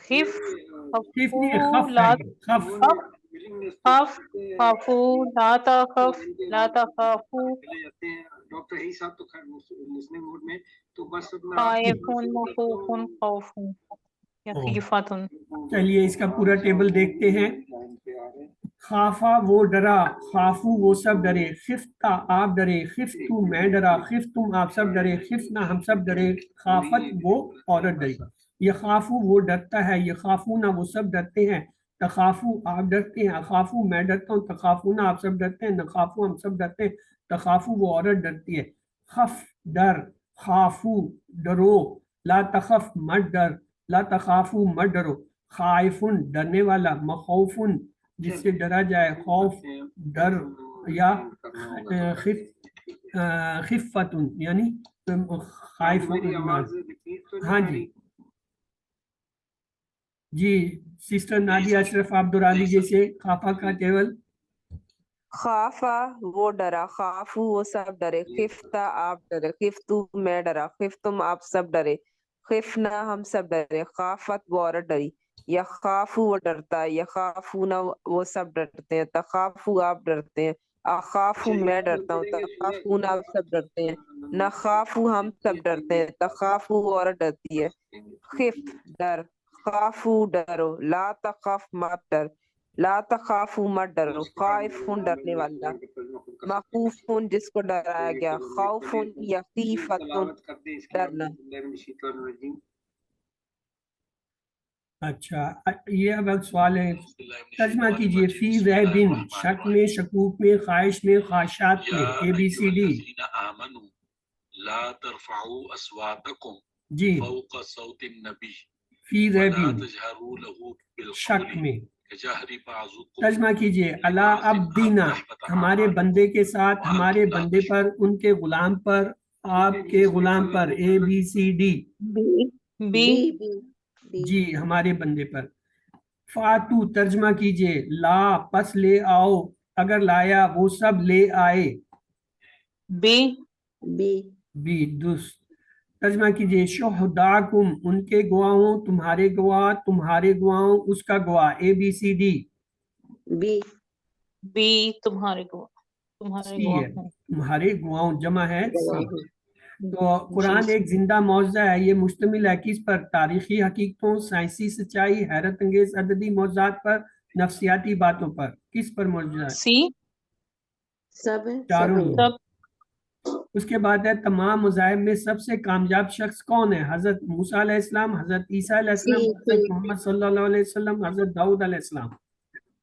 خف، خفو، لا خف، خافو، لا تخف، لا تخافو، خائفون، مخوفون، خوفون، یخیفتن۔ چلیے اس کا پورا ٹیبل دیکھتے ہیں۔ خافا وہ ڈرا، خافو وہ سب ڈرے، خفتا آپ ڈرے، خفتو میں ڈرا، خفتم آپ سب ڈرے، خفنا ہم سب ڈرے، خافت وہ عورت ڈری۔ یخافو وہ ڈرتا ہے، یخافونا وہ سب ڈرتے ہیں، تخافو آپ ڈرتے ہیں، اخافو میں ڈرتا ہوں، تخافونا آپ سب ڈرتے ہیں، نخافو ہم سب ڈرتے ہیں، تخافو وہ عورت ڈرتی ہے۔ خف ڈر، خافو ڈرو، لا تخف مت ڈر، لا تخافو مت ڈرو، خائفن ڈرنے والا، مخوفن جس سے ڈرا جائے، خوف ڈر، یا خفتن یعنی خائف۔ ہاں جی جی سسٹر نادیہ اشرف آپ دہرا دیجیے سے خافہ کا ٹیبل۔ خافا وہ ڈرا، خافو وہ سب ڈرے، خفتا آپ ڈرے، خفتو میں ڈرا، خفتم آپ سب ڈرے، خفنا ہم سب ڈرے، خافت وہ عورت ڈری، یخافو وہ ڈرتا ہے، یخافونا وہ سب ڈرتے ہیں، تخافو آپ ڈرتے ہیں، اخافو میں ڈرتا ہوں، تخافونا آپ سب ڈرتے ہیں، نخافو ہم سب ڈرتے ہیں، تخافو وہ عورت ڈرتی ہے، خف ڈر، خافو ڈرو، لا تخاف مت ڈر، لا تخافو مت ڈرو، خائفون ڈرنے والا، مخوفون جس کو ڈرایا گیا، خوفون یخیفتون ڈرنا۔ اچھا یہ اب ایک سوال ہے، ترجمہ کیجئے۔ فی ریبن شک میں، شکوک میں، خواہش میں، خواہشات میں، اے بی سی ڈی۔ لا ترفعوا اصواتکم جی فوق صوت النبی فی ولا ریبن تجہروا له شک بالقول میں، کجہر بعضکم ترجمہ کیجئے۔ اللہ عبدینا ہمارے بندے کے ساتھ، ہمارے بندے پر، ان کے غلام پر، آپ کے غلام پر، اے بی سی ڈی۔ بی جی ہمارے بندے پر۔ فاتو ترجمہ کیجئے، لا پس لے آؤ، اگر لایا وہ سب لے آئے، بی بی بی درست۔ ترجمہ کیجئے شہداکم ان کے گواہوں، تمہارے گواہ، تمہارے گواہوں، اس کا گواہ، ABCD. بی بی تمہارے گواہ، تمہارے سی گواہ ہے، ہیں۔ تمہارے گواہوں، جمع ہے سی. گواہ تو قرآن جی ایک زندہ معجزہ ہے، یہ مشتمل ہے کس پر؟ تاریخی حقیقتوں، سائنسی سچائی، حیرت انگیز عددی معجزات پر، نفسیاتی باتوں پر. کس پر معجزہ ہے؟ سی سب ہے، چاروں سب ہے۔ میں. سب اس کے بعد ہے تمام مذاہب میں سب سے کامیاب شخص کون ہے؟ حضرت موسیٰ علیہ السلام، حضرت عیسیٰ علیہ السلام، سی حضرت محمد صلی اللہ علیہ وسلم، حضرت داؤد علیہ السلام.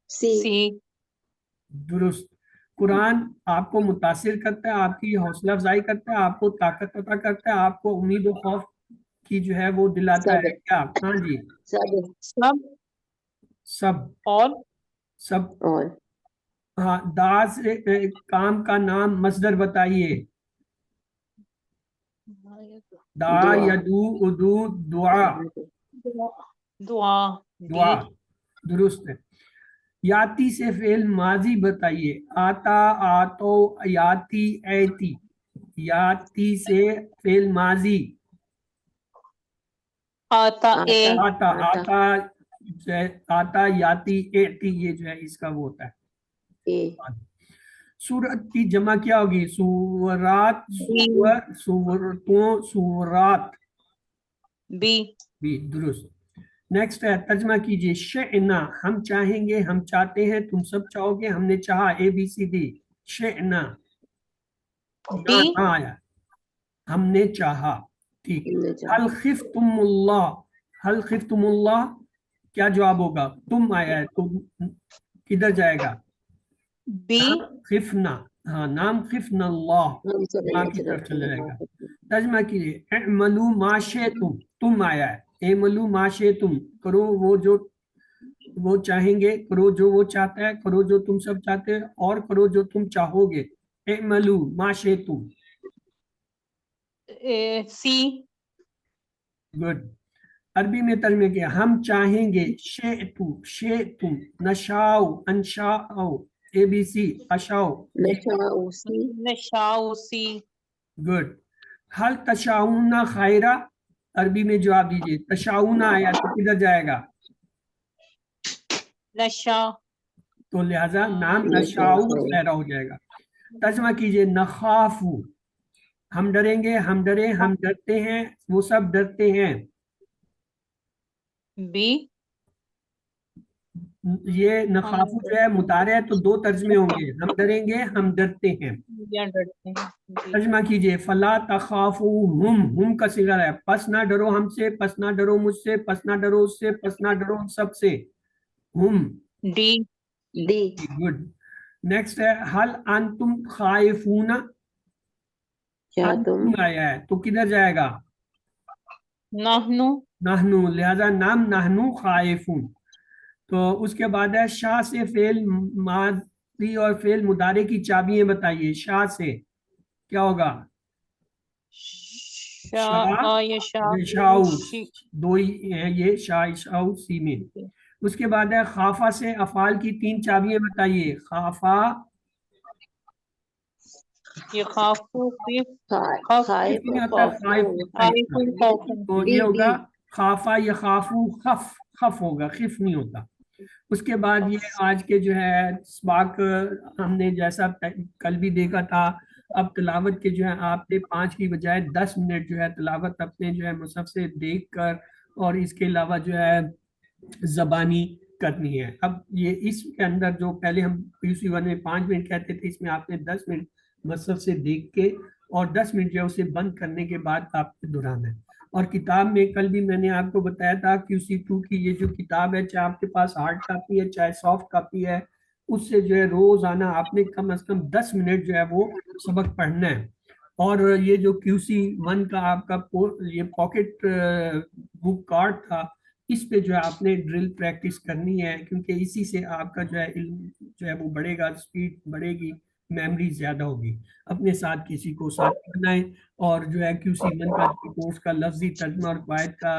سی سی درست. قرآن آپ کو متاثر کرتا ہے، آپ کی حوصلہ افزائی کرتا ہے، آپ کو طاقت عطا کرتا ہے، آپ کو امید و خوف کی جو ہے وہ دلاتا سب ہے. کیا؟ ہاں جی. سب ہے سب سب اور سب. اور ہاں، دا سے کام کا نام مصدر بتائیے. دا، دعا یدو، ادو، دعا. دعا دعا ڈی درست ہے. یاتی سے فعل ماضی بتائیے. آتا، آتو، یاتی، ایتی. یاتی سے فعل ماضی. آتا اے آتا، آتا جو ہے، آتا، یاتی، ایتی، یہ جو ہے اس کا وہ ہوتا ہے. اے سورت کی جمع کیا ہوگی؟ سورات، سور، سورتوں، سورات. بی بھی درست. نیکسٹ ہے، ترجمہ کیجئے شئنا ہم چاہیں گے، ہم چاہتے ہیں، تم سب چاہو گے، ہم نے چاہا. ABCD. شئنا ڈی نہ آیا، ہم نے چاہا. ٹھیک. ہم نے چاہا. حل خفتم اللہ، حل خفتم اللہ کیا جواب ہوگا؟ تم آیا ہے تو کدھر جائے گا؟ بی نام خفنا. ہاں، نام خفنا اللہ، ہم سب اللہ اللہ کی سے طرف ڈرتے چلا ہیں، جائے اللہ گا. کرتے ہیں۔ ترجمہ کیجئے اعملوا ما شئتم، تم آیا ہے. اعملوا ما شئتم کرو وہ جو وہ چاہیں گے، کرو جو وہ چاہتا ہے، کرو جو تم سب چاہتے ہیں، اور کرو جو تم چاہو گے. اعملوا ما شئتم. See good. عربی میں ترجمہ کیا؟ ہم چاہیں گے. شئتو، شئتم، نشاؤ، انشاؤ. ABC اشاؤ. نشاء سی نشاء سی گڈ. حل تشاؤن خیرہ، عربی میں جواب دیجئے. تشاؤن آیا تو کدھر جائے گا؟ نشا تو لہذا نام نشاؤ خیرہ ہو جائے گا. ترجمہ کیجئے نخاف، ہم ڈریں گے، ہم ڈرے، ہم ڈرتے ہیں، وہ سب ڈرتے ہیں. بی یہ نخاف جو ہے مطالعہ ہے تو دو ترجمے ہوں گے، ہم ڈریں گے، ہم ڈرتے ہیں. یا ڈرتے ہیں. جی ترجمہ کیجئے فلا تخافوہم، ہم کا صیغہ ہے، پس نہ ڈرو ہم سے، پس نہ ڈرو مجھ سے، پس نہ ڈرو اس سے، پس نہ ڈرو ان سب سے. ہم. D D good. نیکسٹ ہے حل انتم خائفون، کیا تم انتم آیا ہے تو کدھر جائے گا؟ نحنو نحنو، لہذا نام نحنو خائفون. تو اس کے بعد ہے شاہ سے فعل ماضی اور فعل مضارع کی چابیاں بتائیے. شاہ سے کیا ہوگا؟ شاء یشاؤ، دو ہی ہیں یہ، شاہ یشاؤ سی میں. اس کے بعد ہے خافہ سے افعال کی 3 چابیاں بتائیے. خافہ، یہ خافو خائف نہیں ہوتا، خائف. تو ڈی یہ ہوگا ڈی خافہ یخافو، خف، خف ہوگا، خف نہیں ہوتا. اس کے بعد یہ آج کے جو ہے سباق ہم نے جیسا کل بھی دیکھا تھا، اب تلاوت کے جو ہے آپ نے 5 کی بجائے 10 منٹ جو ہے تلاوت اپنے جو ہے مصحف سے دیکھ کر، اور اس کے علاوہ جو ہے زبانی کرنی ہے. اب یہ اس کے اندر جو پہلے ہم PUC 1 میں 5 منٹ کہتے تھے، اس میں آپ نے 10 منٹ مصحف سے دیکھ کے اور 10 منٹ جو ہے اسے بند کرنے کے بعد آپ نے دہرانا ہے. اور کتاب میں کل بھی میں نے آپ کو بتایا تھا QC 2 کی یہ جو کتاب ہے، چاہے آپ کے پاس ہارڈ کاپی ہے چاہے سافٹ کاپی ہے، اس سے جو ہے روزانہ آپ نے کم از کم 10 منٹ جو ہے وہ سبق پڑھنا ہے. اور یہ جو QC 1 کا آپ کا یہ پاکٹ بک کارڈ تھا، اس پہ جو ہے آپ نے ڈرل پریکٹس کرنی ہے، کیونکہ اسی سے آپ کا جو ہے علم جو ہے وہ بڑھے گا، سپیڈ بڑھے گی، میموری زیادہ ہوگی. اپنے ساتھ کسی کو ساتھ بنائیں. اور جو ہے QC 1 کا کورس کا لفظی ترجمہ اور قواعد کا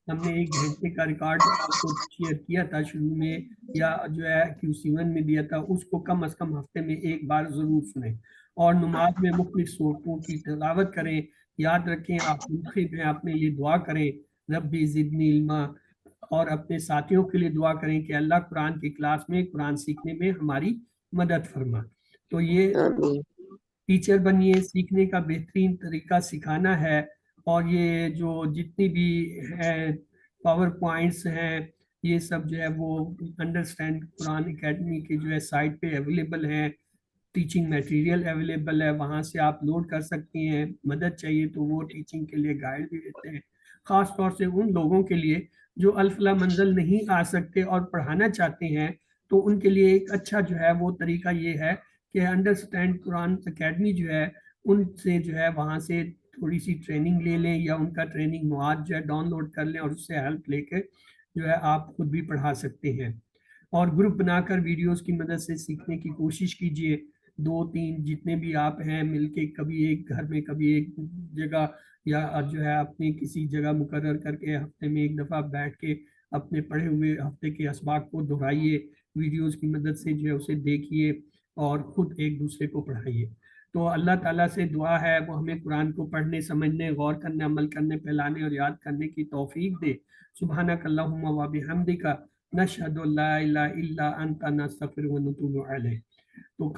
ہم نے 1 گھنٹے کا ریکارڈ آپ کو شیئر کیا تھا شروع میں، یا جو ہے QC 1 میں دیا تھا، اس کو کم از کم ہفتے میں 1 بار ضرور سنیں. اور نماز میں مختلف صورتوں کی تلاوت کریں، یاد رکھیں آپ منتخب ہیں، اپنے لیے دعا کریں ربی زدنی علما، اور اپنے ساتھیوں کے لیے دعا کریں کہ اللہ قرآن کی کلاس میں قرآن سیکھنے میں ہماری مدد فرما۔ تو یہ آمین۔ ٹیچر بنیے، سیکھنے کا بہترین طریقہ سکھانا ہے، اور یہ جو جتنی بھی ہے پاور پوائنٹس ہیں یہ سب جو ہے وہ انڈرسٹینڈ قرآن اکیڈمی کے جو ہے سائٹ پہ اویلیبل ہیں، ٹیچنگ میٹیریل اویلیبل ہے، وہاں سے آپ لوڈ کر سکتی ہیں۔ مدد چاہیے تو وہ ٹیچنگ کے لیے گائیڈ بھی دیتے ہیں، خاص طور سے ان لوگوں کے لیے جو الفلا منزل نہیں آ سکتے اور پڑھانا چاہتے ہیں، تو ان کے لیے ایک اچھا جو ہے وہ طریقہ یہ ہے کہ انڈرسٹینڈ قرآن اکیڈمی جو ہے ان سے جو ہے وہاں سے تھوڑی سی ٹریننگ لے لیں، یا ان کا ٹریننگ مواد جو ہے ڈاؤن لوڈ کر لیں، اور اس سے ہیلپ لے کے جو ہے آپ خود بھی پڑھا سکتے ہیں۔ اور گروپ بنا کر ویڈیوز کی مدد سے سیکھنے کی کوشش کیجئے، 2-3 جتنے بھی آپ ہیں مل کے، کبھی ایک گھر میں، کبھی ایک جگہ، یا جو ہے اپنے کسی جگہ مقرر کر کے ہفتے میں ایک دفعہ بیٹھ کے اپنے پڑھے ہوئے ہفتے کے اسباق کو دہرائیے، ویڈیوز کی مدد سے جو ہے اسے دیکھیے اور خود ایک دوسرے کو پڑھائیے۔ تو اللہ تعالیٰ سے دعا ہے وہ ہمیں قرآن کو پڑھنے، سمجھنے، غور کرنے، عمل کرنے، پھیلانے اور یاد کرنے کی توفیق دے۔ سبحانک اللہم و بحمدک، نشہد ان لا الہ الا انت، نستغفرک و نتوب الیک۔ تو